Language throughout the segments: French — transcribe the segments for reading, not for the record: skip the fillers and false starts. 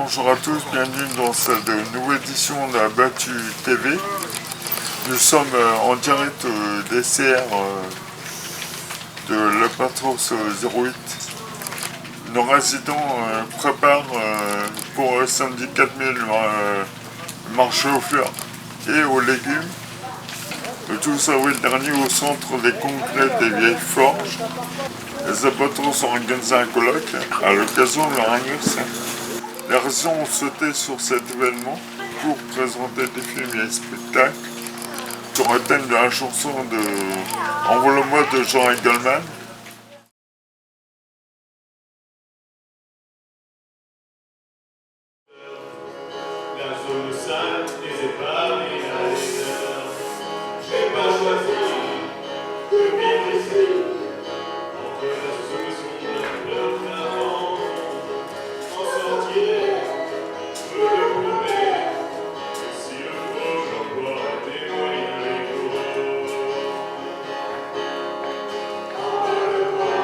bonjour à tous, bienvenue dans cette nouvelle édition de la Battue TV. Nous sommes en direct des CR de l'Albatros 08. Nos résidents préparent pour le samedi 4000 marché aux fleurs et aux légumes. Le 12 avril dernier au centre des congrès des Vieilles Forges. Les Albatros ont organisé un colloque à l'occasion de leur anniversaire. Les résidents ont sauté sur cet événement pour présenter des films et spectacles sur le thème de la chanson de Envole-moi de Jean Engelmann. La zone sale, les épaves et la laideur. J'ai pas choisi de vivre ici. Entre la soumission d'un peuple d'avant, en sortir, je veux le prouver. Si le faut, j'emploie des moyens légaux. Envole-moi,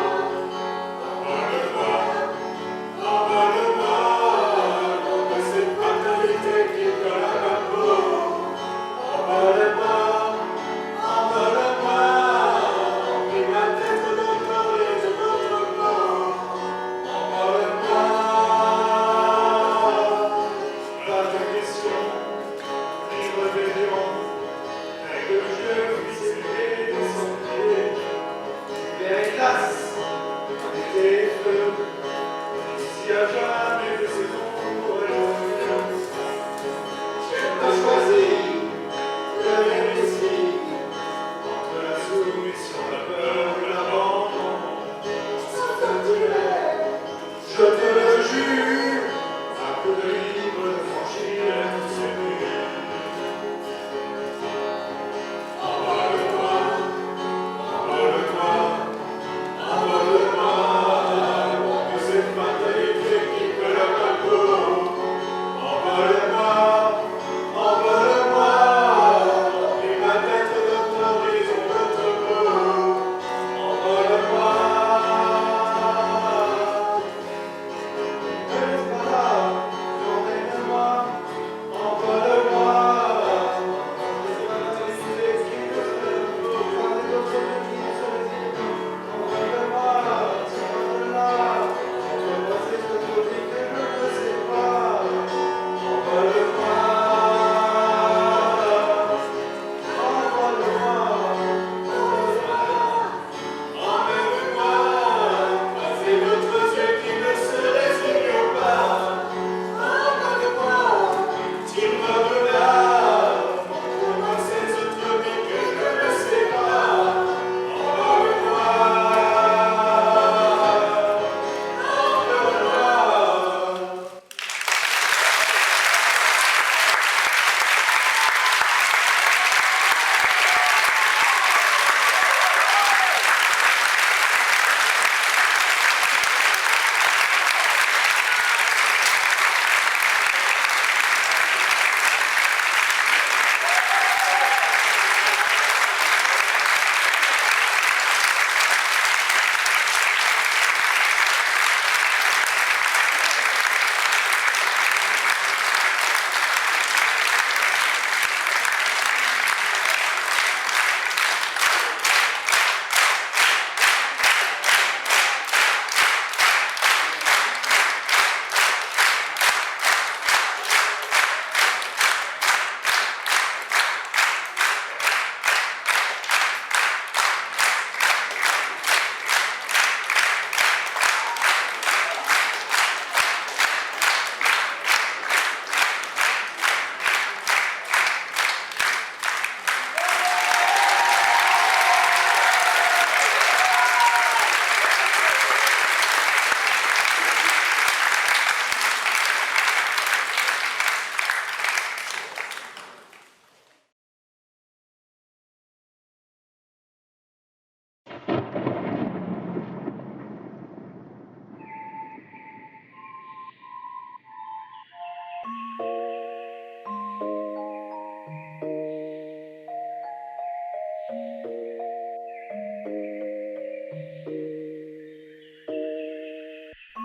envole-moi, envole-moi. Contre cette fatalité qui me colle à ma peau. Envole-moi, envole-moi. Emplis ma tête d'autorise votre corps. Envole-moi. Pas de question, ni rébellion. Règle du jeu, ficelée de son pied. Les glaces, des feux. Ici à jamais de saison pour l'eau. J'ai pas choisi de vivre ici. Entre la soumission, la peur ou l'abandon. Sans torturer, je te le jure. Un coup de libre de franchir tous ces murs. Envole-moi, envole-moi, envole-moi. Contre cette fatalité qui colle à ma peau. Envole-moi, envole-moi. Emplis ma tête d'autres horizons, d'autres beaux. Envole-moi. Emmène-moi, envole-moi. Croisez votre yeux qui ne se résignent pas. Envole-moi, tire-moi de là. Montre-moi ces autres vies que je ne sais pas. Envole-moi, envole-moi.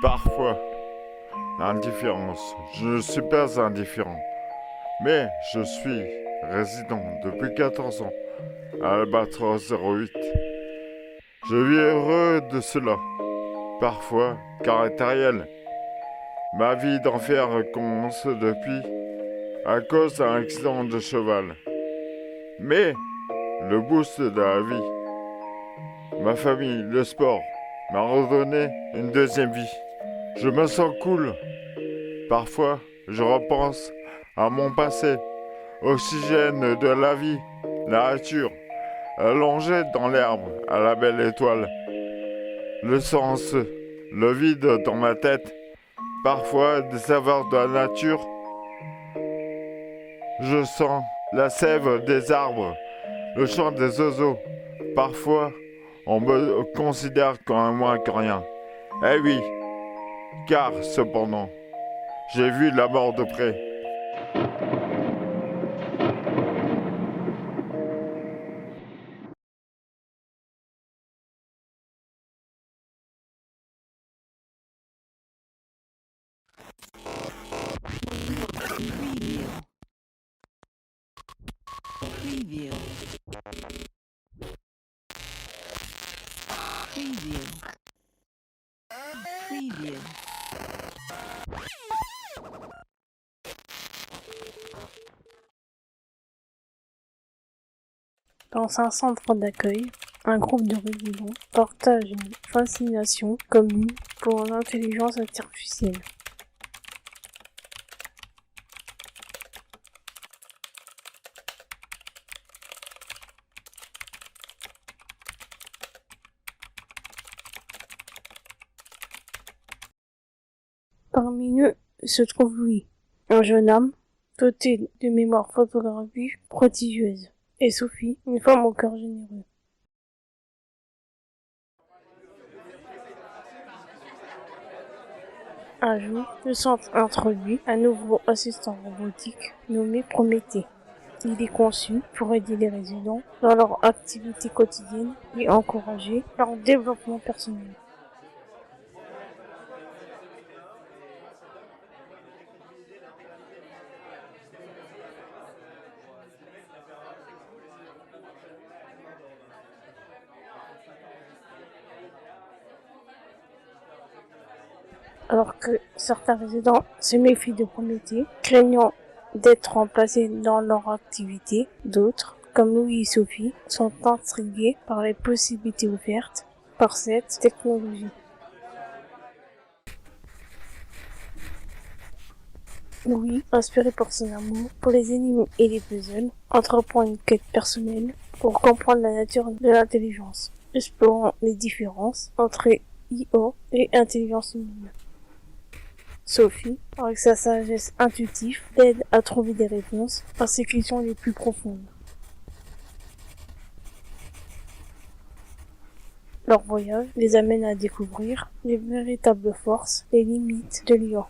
Parfois, Indifférence. Je ne suis pas indifférent. Mais je suis résident depuis 14 ans à Albatros 08. Je vis heureux de cela. Parfois caractériel. Ma vie d'enfer commence depuis à cause d'un accident de cheval. Mais le boost de la vie, ma famille, le sport, m'a redonné une deuxième vie. Je me sens cool. Parfois, je repense à mon passé, oxygène de la vie, la nature, allongé dans l'herbe, à la belle étoile. Le sens, le vide dans ma tête, parfois des saveurs de la nature. Je sens la sève des arbres, le chant des oiseaux. Parfois, on me considère comme un moins que rien. Eh oui, car cependant, j'ai vu la mort de près. Preview. Preview. Preview. Preview. Dans un centre d'accueil, un groupe de résidents partage une fascination commune pour l'intelligence artificielle. Parmi eux se trouve Louis, un jeune homme doté de mémoire photographique prodigieuse, et Sophie, une femme au cœur généreux. Un jour, le centre introduit un nouveau assistant robotique nommé Prométhée. Il est conçu pour aider les résidents dans leur activité quotidienne et encourager leur développement personnel. Alors que certains résidents se méfient de Prométhée, craignant d'être remplacés dans leur activité, d'autres, comme Louis et Sophie, sont intrigués par les possibilités offertes par cette technologie. Louis, inspiré par son amour pour les énigmes et les puzzles, entreprend une quête personnelle pour comprendre la nature de l'intelligence, explorant les différences entre IA et intelligence humaine. Sophie, avec sa sagesse intuitive, l'aide à trouver des réponses à ses questions les plus profondes. Leur voyage les amène à découvrir les véritables forces et limites de l'IA.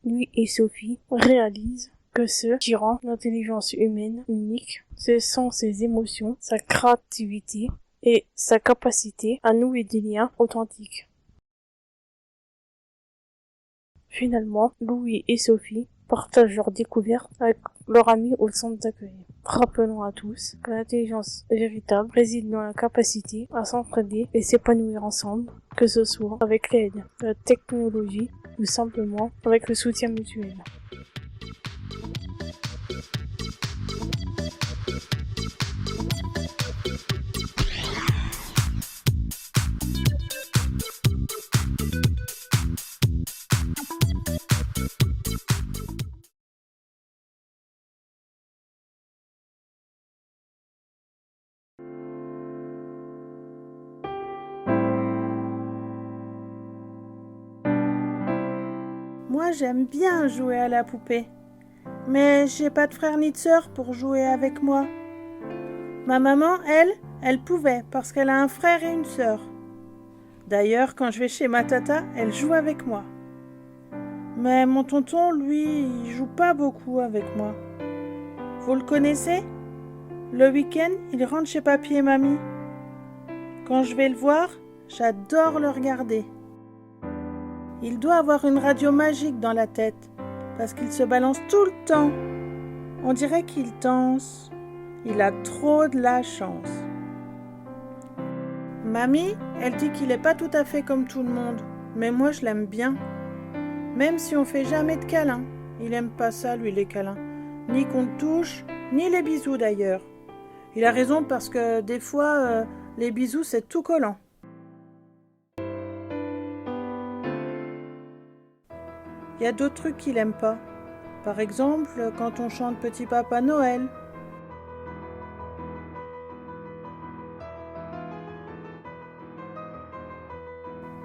Lui et Sophie réalisent que ce qui rend l'intelligence humaine unique, ce sont ses émotions, sa créativité et sa capacité à nouer des liens authentiques. Finalement, Louis et Sophie partagent leurs découvertes avec leur ami au centre d'accueil, rappelant à tous que l'intelligence véritable réside dans la capacité à s'entraider et s'épanouir ensemble, que ce soit avec l'aide de la technologie ou simplement avec le soutien mutuel. Moi, j'aime bien jouer à la poupée. Mais j'ai pas de frère ni de sœur pour jouer avec moi. Ma maman, elle pouvait parce qu'elle a un frère et une sœur. D'ailleurs, quand je vais chez ma tata, elle joue avec moi. Mais mon tonton, lui, il joue pas beaucoup avec moi. Vous le connaissez ? Le week-end, il rentre chez papy et mamie. Quand je vais le voir, J'adore le regarder. Il doit avoir une radio magique dans la tête, parce qu'il se balance tout le temps. On dirait qu'il danse. Il a trop de la chance. Mamie, elle dit qu'il n'est pas tout à fait comme tout le monde, mais moi je l'aime bien. Même si on fait jamais de câlins. Il aime pas ça, lui, les câlins. Ni qu'on le touche, ni les bisous d'ailleurs. Il a raison parce que des fois, les bisous c'est tout collant. Il y a d'autres trucs qu'il aime pas. Par exemple, quand on chante Petit Papa Noël.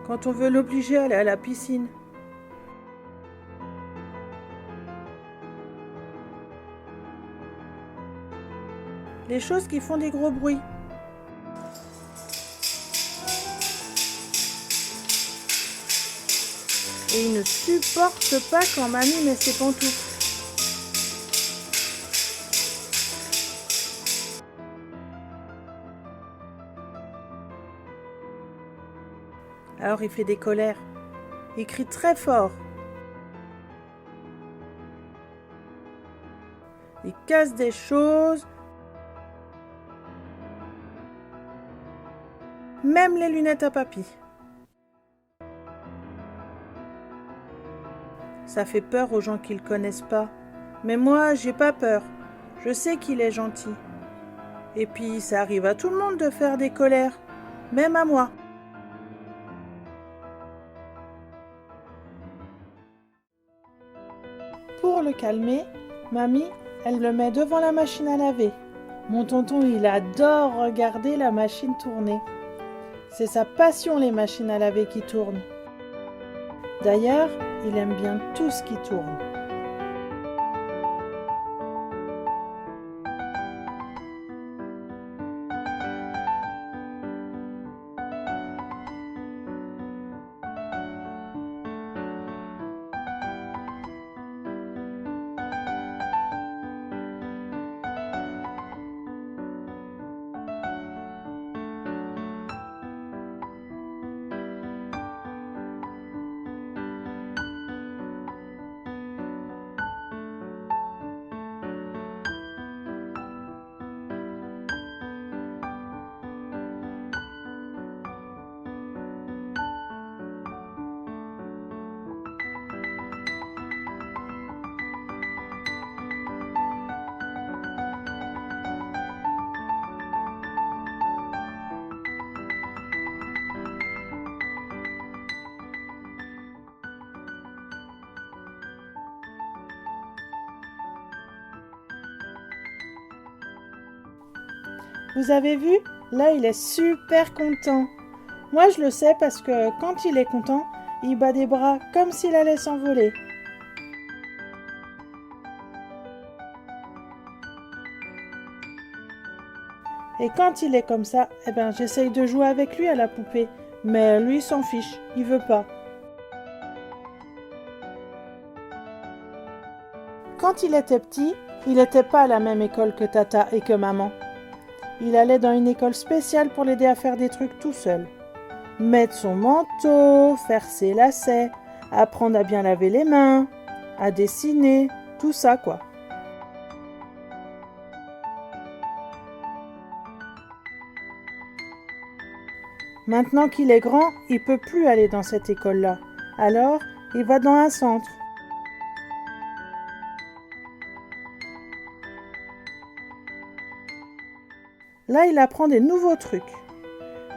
Quand on veut l'obliger à aller à la piscine. Les choses qui font des gros bruits. Et il ne supporte pas quand mamie met ses pantoufles. Alors il fait des colères. Il crie très fort. Il casse des choses. Même les lunettes à papy. Ça fait peur aux gens qui le connaissent pas. Mais moi, j'ai pas peur. Je sais qu'il est gentil. Et puis, ça arrive à tout le monde de faire des colères. Même à moi. Pour le calmer, mamie, elle le met devant la machine à laver. Mon tonton, il adore regarder la machine tourner. C'est sa passion, les machines à laver qui tournent. D'ailleurs, il aime bien tout ce qui tourne. Vous avez vu? Là, il est super content. Moi, je le sais parce que quand il est content, il bat des bras comme s'il allait s'envoler. Et quand il est comme ça, j'essaye de jouer avec lui à la poupée. Mais lui, il s'en fiche, il veut pas. Quand il était petit, il n'était pas à la même école que Tata et que maman. Il allait dans une école spéciale pour l'aider à faire des trucs tout seul. Mettre son manteau, faire ses lacets, apprendre à bien laver les mains, à dessiner, tout ça quoi. Maintenant qu'il est grand, il peut plus aller dans cette école-là. Alors, il va dans un centre. Là, il apprend des nouveaux trucs.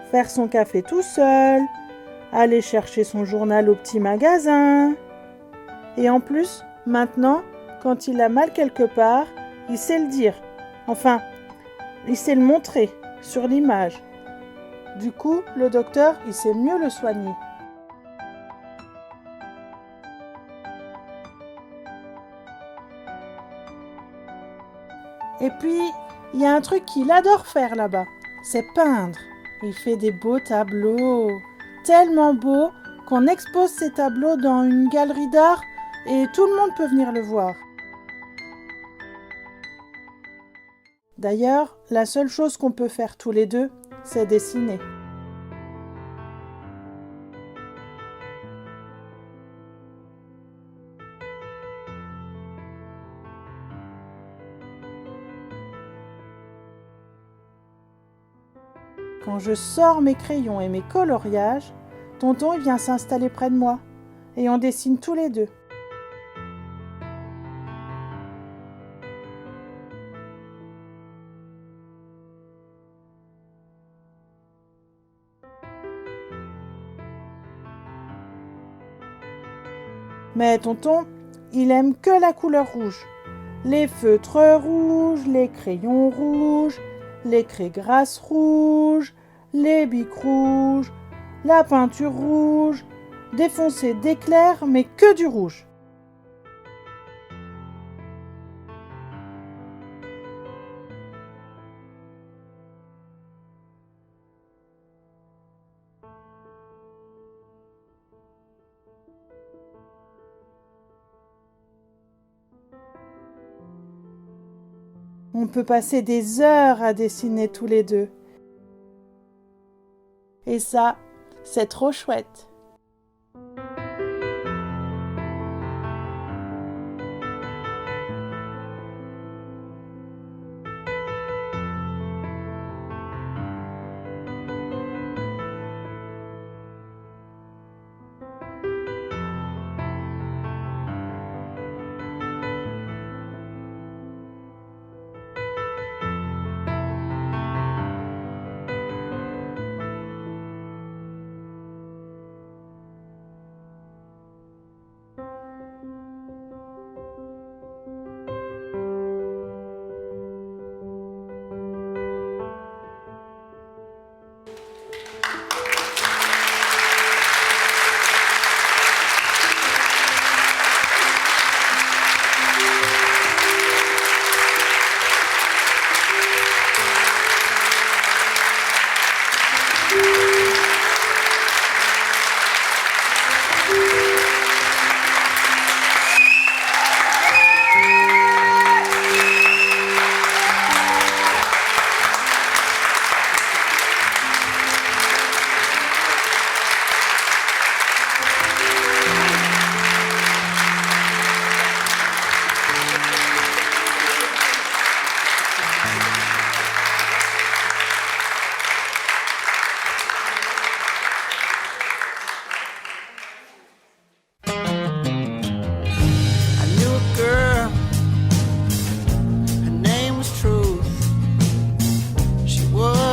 Faire son café tout seul, aller chercher son journal au petit magasin. Et en plus, maintenant, quand il a mal quelque part, il sait le dire. Enfin, il sait le montrer sur l'image. Du coup, le docteur, il sait mieux le soigner. Et puis, il y a un truc qu'il adore faire là-bas, c'est peindre. Il fait des beaux tableaux, tellement beaux qu'on expose ces tableaux dans une galerie d'art et tout le monde peut venir le voir. D'ailleurs, la seule chose qu'on peut faire tous les deux, c'est dessiner. Quand je sors mes crayons et mes coloriages, tonton il vient s'installer près de moi et on dessine tous les deux. Mais tonton, il aime que la couleur rouge. Les feutres rouges, les crayons rouges, les craies grasses rouges, les bics rouges, la peinture rouge, des foncés d'éclairs, mais que du rouge. On peut passer des heures à dessiner tous les deux. Et ça, c'est trop chouette.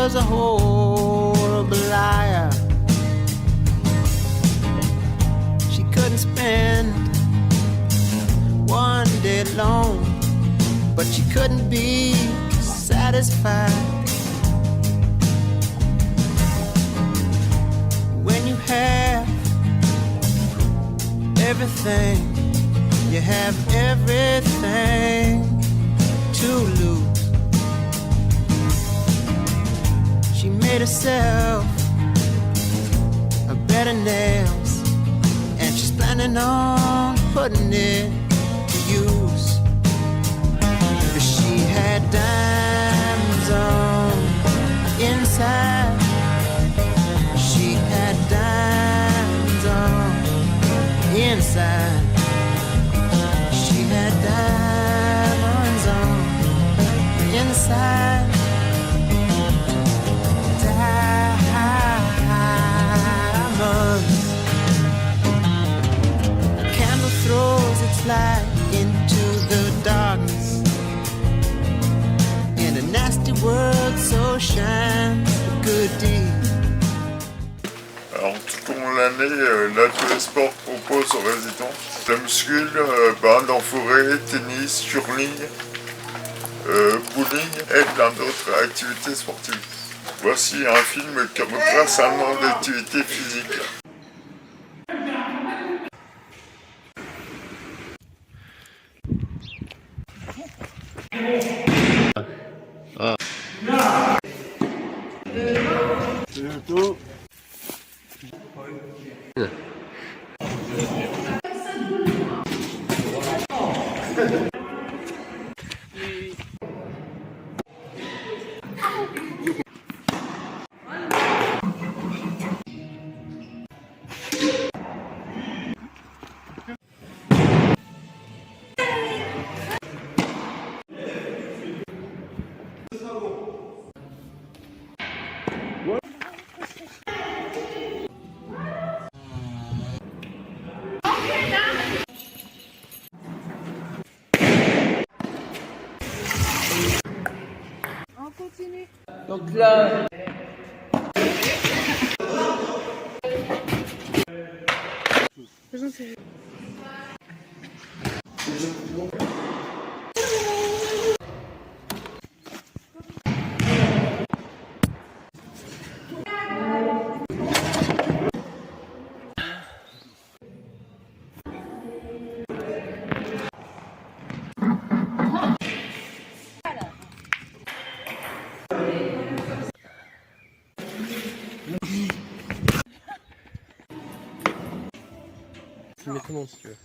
A horrible liar. She couldn't spend one day alone, but she couldn't be satisfied. When you have everything, you have everything to lose. She made herself a bed of nails, and she's planning on putting it to use. But she had diamonds on inside. She had diamonds on inside. She had diamonds on inside. Throws its light into the darkness. In a nasty world, so shines a good deed. Alors tout au long de l'année, l'atelier sport propose aux résidents la muscule, bande en forêt, tennis, curling, bowling et plein d'autres activités sportives. Voici un film qui retrace un monde d'activité physique. Donc là, tu mets ton nom si tu veux.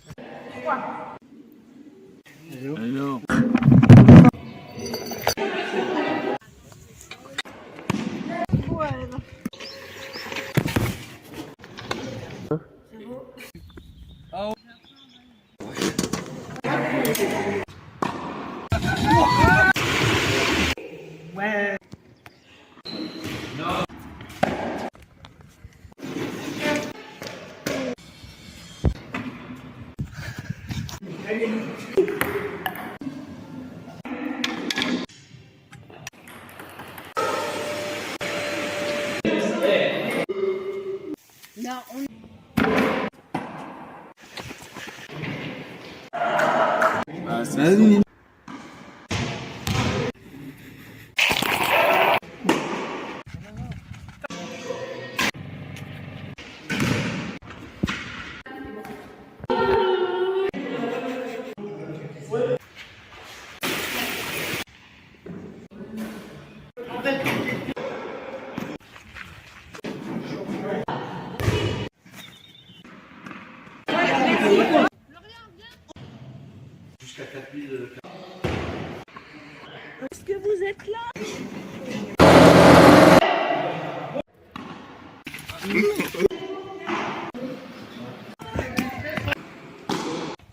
Est-ce que vous êtes là?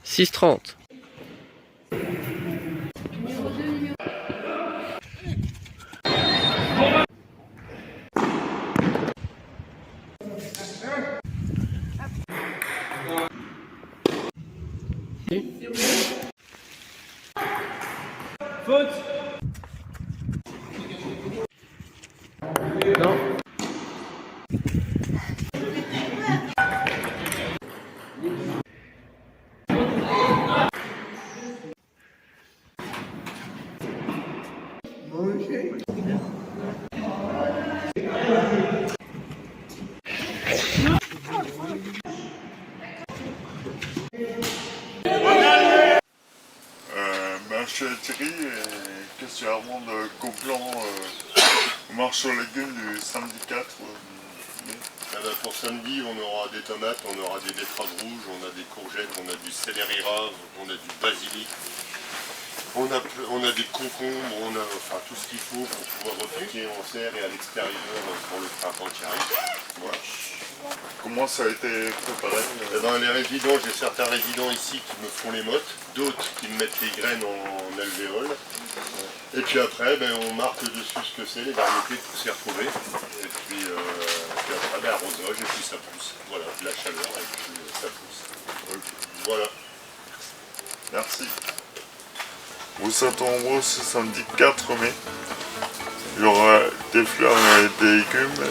6h30. Faute. Non. Marché Thierry, qu'est-ce qu'il y a vraiment de Gobelin au marché aux légumes du samedi 4 mai? Pour samedi, on aura des tomates, on aura des betteraves rouges, on a des courgettes, on a du céleri rave, on a du basilic, on a des concombres, on a enfin tout ce qu'il faut pour pouvoir repiquer en serre et à l'extérieur pour le printemps qui arrive. Voilà. Comment ça a été préparé? Eh ben, les résidents, j'ai certains résidents ici qui me font les mottes, d'autres qui me mettent les graines en alvéole. Et puis après, on marque dessus ce que c'est, les variétés pour s'y retrouver. Et puis après, arrosage, et puis ça pousse. Voilà, de la chaleur, et puis ça pousse. Voilà. Merci. Vous êtes nombreux ce samedi 4 mai. Il y aura des fleurs et des légumes.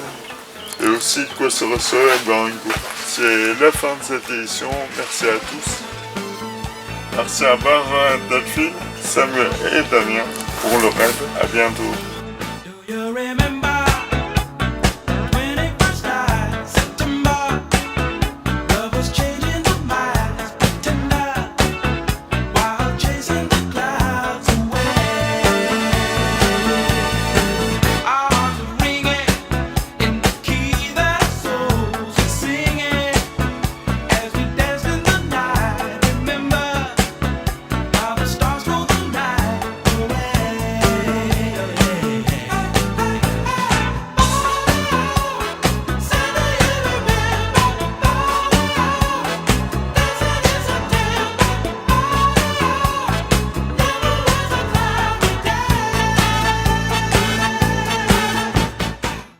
Et aussi de quoi se recevoir et boire un coup. C'est la fin de cette édition. Merci à tous. Merci à Barbara, Delphine, Samuel et Damien pour le raid. À bientôt.